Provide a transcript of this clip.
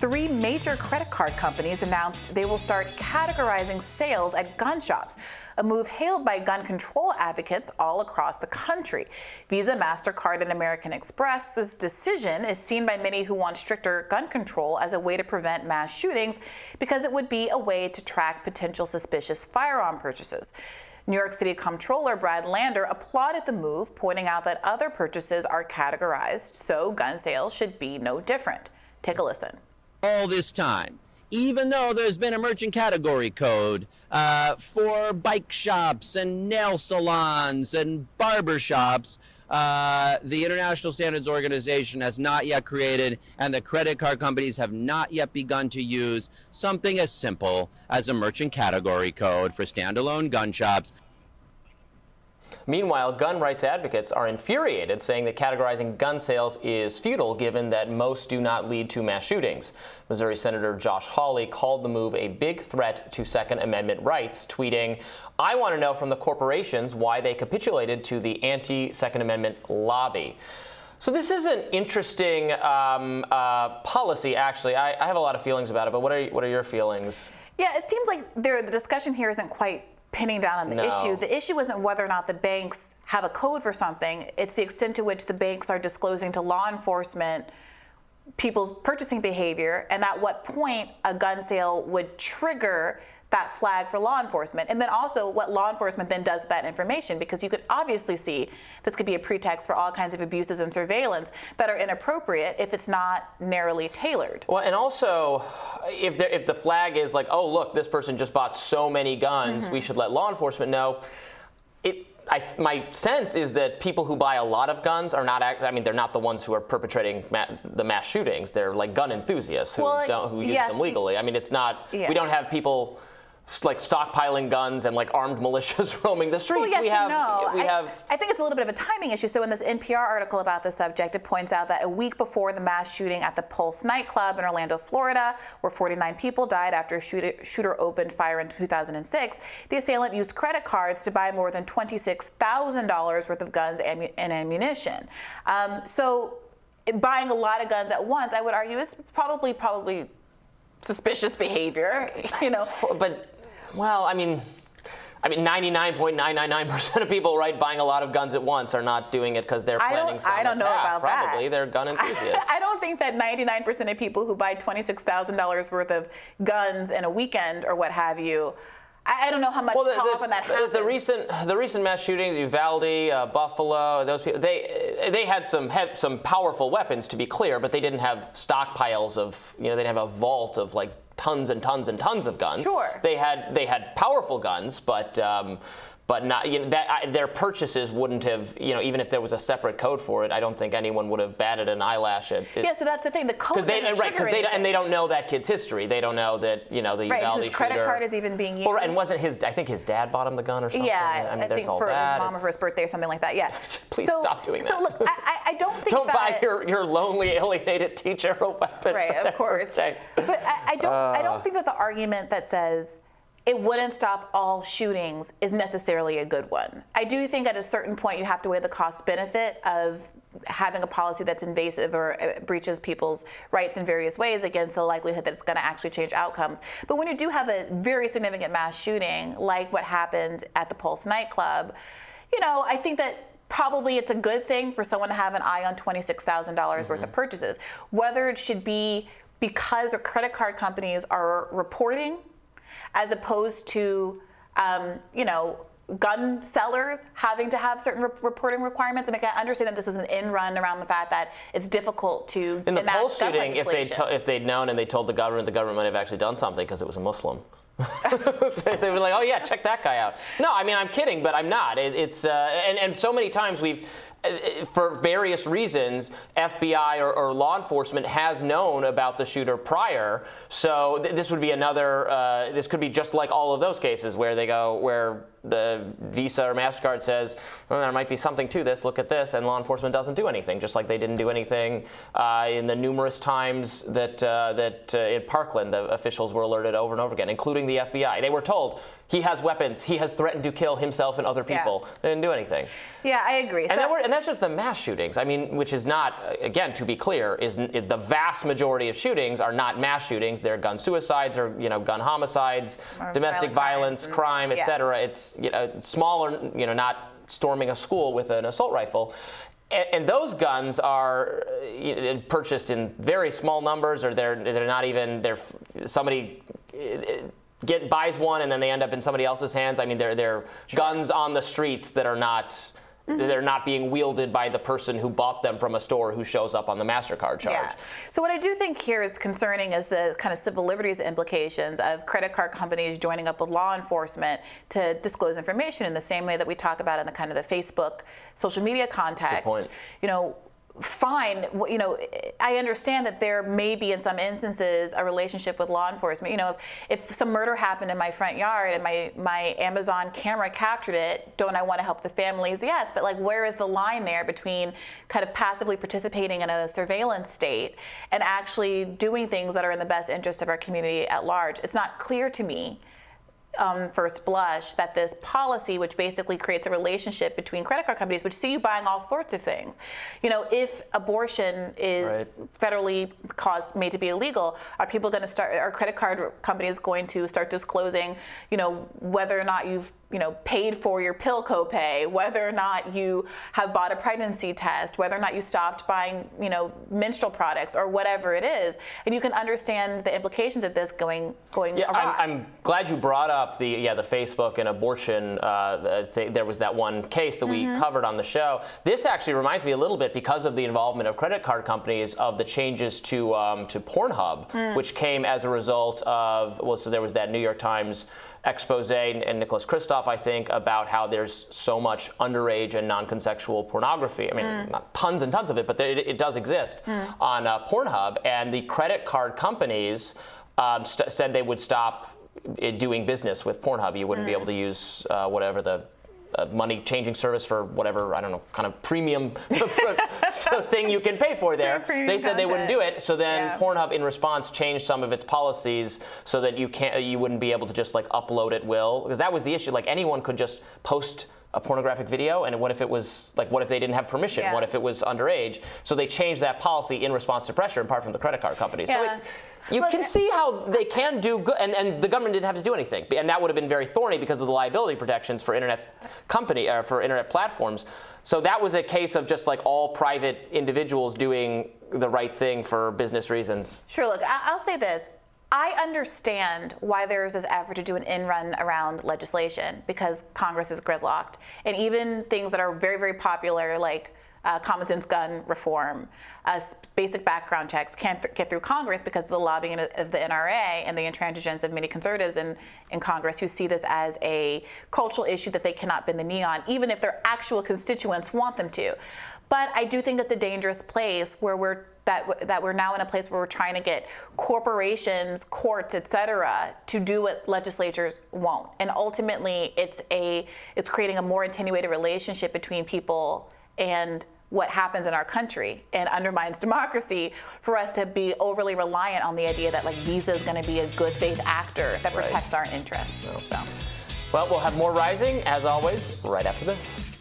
3 major credit card companies announced they will start categorizing sales at gun shops, a move hailed by gun control advocates all across the country. Visa, Mastercard, and American Express's decision is seen by many who want stricter gun control as a way to prevent mass shootings because it would be a way to track potential suspicious firearm purchases. New York City Comptroller Brad Lander applauded the move, pointing out that other purchases are categorized, so gun sales should be no different. Take a listen. All this time, even though there's been a merchant category code for bike shops and nail salons and barber shops, the International Standards Organization has not yet created, and the credit card companies have not yet begun to use something as simple as a merchant category code for standalone gun shops. Meanwhile, gun rights advocates are infuriated, saying that categorizing gun sales is futile given that most do not lead to mass shootings. Missouri Senator Josh Hawley called the move a big threat to Second Amendment rights, tweeting, "I want to know from the corporations why they capitulated to the anti-Second Amendment lobby." So this is an interesting policy, actually. I have a lot of feelings about it, but what are your feelings? Yeah, it seems like the discussion here isn't quite pinning down on the issue. The issue isn't whether or not the banks have a code for something. It's the extent to which the banks are disclosing to law enforcement people's purchasing behavior and at what point a gun sale would trigger that flag for law enforcement. And then also what law enforcement then does with that information, because you could obviously see this could be a pretext for all kinds of abuses and surveillance that are inappropriate if it's not narrowly tailored. Well, and also if the flag is like, oh, look, this person just bought so many guns, we should let law enforcement know. My sense is that people who buy a lot of guns are not, they're not the ones who are perpetrating the mass shootings. They're like gun enthusiasts who use them legally. I mean, it's not, we don't have people like stockpiling guns and like armed militias roaming the streets. Well, yes, I think it's a little bit of a timing issue. So in this NPR article about the subject, it points out that a week before the mass shooting at the Pulse nightclub in Orlando, Florida, where 49 people died after a shooter opened fire in 2006, the assailant used credit cards to buy more than $26,000 worth of guns and ammunition. So buying a lot of guns at once, I would argue, is probably suspicious behavior, you know. But, well, I mean, 99.999% of people, right, buying a lot of guns at once are not doing it because they're planning some attack. I don't know about that. Probably they're gun enthusiasts. I don't think that 99% of people who buy $26,000 worth of guns in a weekend or what have you, I don't know how often that happens. The recent mass shootings, Uvalde, Buffalo, those people, they had some powerful weapons, to be clear, but they didn't have stockpiles of, they didn't have a vault of like tons and tons and tons of guns. Sure. They had powerful guns, but not, their purchases wouldn't have, even if there was a separate code for it, I don't think anyone would have batted an eyelash at it. Yeah, so that's the thing. The code doesn't trigger anything. And they don't know that kid's history. They don't know that, the Uvalde whose credit card is even being used. And wasn't I think his dad bought him the gun or something. Yeah, I think for his mom or for his birthday or something like that, yeah. Please stop doing that. So look, I don't think don't buy your lonely, alienated teacher a weapon. Right, of course. Birthday. But I don't think that the argument that says it wouldn't stop all shootings is necessarily a good one. I do think at a certain point you have to weigh the cost-benefit of having a policy that's invasive or breaches people's rights in various ways against the likelihood that it's going to actually change outcomes. But when you do have a very significant mass shooting, like what happened at the Pulse nightclub, I think that probably it's a good thing for someone to have an eye on $26,000 worth of purchases. Whether it should be because their credit card companies are reporting as opposed to, gun sellers having to have certain reporting requirements. And I can understand that this is an in-run around the fact that it's difficult to in the Pulse shooting, if they'd known and they told the government might have actually done something because it was a Muslim. They were like, oh yeah, check that guy out. No, I'm kidding, but I'm not. It's and so many times for various reasons, FBI or law enforcement has known about the shooter prior. So this would be this could be just like all of those cases where they go, where the Visa or Mastercard says, well, there might be something to this, look at this, and law enforcement doesn't do anything, just like they didn't do anything in the numerous times that in Parkland the officials were alerted over and over again, including the FBI. They were told, he has weapons, he has threatened to kill himself and other people. They didn't do anything. Yeah, I agree. And that's just the mass shootings. I mean, which is not, again, to be clear, is the vast majority of shootings are not mass shootings. They're gun suicides or gun homicides, or domestic violence, crime, etc. It's smaller, not storming a school with an assault rifle. And those guns are purchased in very small numbers, or they're not even somebody buys one and then they end up in somebody else's hands. I mean, they're guns on the streets that are not. They're not being wielded by the person who bought them from a store who shows up on the Mastercard charge. Yeah. So what I do think here is concerning is the kind of civil liberties implications of credit card companies joining up with law enforcement to disclose information in the same way that we talk about in the kind of the Facebook social media context. That's a good point. Fine, I understand that there may be in some instances a relationship with law enforcement. If some murder happened in my front yard and my Amazon camera captured it, don't I want to help the families? Yes, but where is the line there between kind of passively participating in a surveillance state and actually doing things that are in the best interest of our community at large? It's not clear to me first blush that this policy, which basically creates a relationship between credit card companies, which see you buying all sorts of things. If abortion is federally made to be illegal, are credit card companies going to start disclosing, whether or not you've paid for your pill copay, whether or not you have bought a pregnancy test, whether or not you stopped buying, menstrual products or whatever it is, and you can understand the implications of this going awry. I'm glad you brought up the Facebook and abortion thing. There was that one case that we covered on the show. This actually reminds me a little bit, because of the involvement of credit card companies, of the changes to Pornhub, which came as a result of so there was that New York Times expose and Nicholas Kristof, I think, about how there's so much underage and non-consensual pornography. I mean, not tons and tons of it, but it does exist on Pornhub. And the credit card companies said they would stop doing business with Pornhub. You wouldn't be able to use whatever the money changing service for whatever, I don't know, kind of premium thing you can pay for there. They said they wouldn't do it. So then Pornhub, in response, changed some of its policies so that you wouldn't be able to just upload at will, because that was the issue. Anyone could just post a pornographic video, and what if they didn't have permission? What if it was underage? So they changed that policy in response to pressure, in part from the credit card companies. So you can see how they can do good, and the government didn't have to do anything, and that would have been very thorny because of the liability protections for internet platforms. So that was a case of just all private individuals doing the right thing for business reasons. Sure. Look, I'll say this. I understand why there's this effort to do an in-run around legislation, because Congress is gridlocked, and even things that are very, very popular, like common sense gun reform, basic background checks, can't get through Congress because of the lobbying of the NRA and the intransigence of many conservatives in Congress who see this as a cultural issue that they cannot bend the knee on, even if their actual constituents want them to. But I do think it's a dangerous place where we're now in a place where we're trying to get corporations, courts, et cetera, to do what legislatures won't. And ultimately, it's creating a more attenuated relationship between people and what happens in our country, and undermines democracy for us to be overly reliant on the idea that Visa is going to be a good faith actor that protects our interests. So. Well, we'll have more Rising, as always, right after this.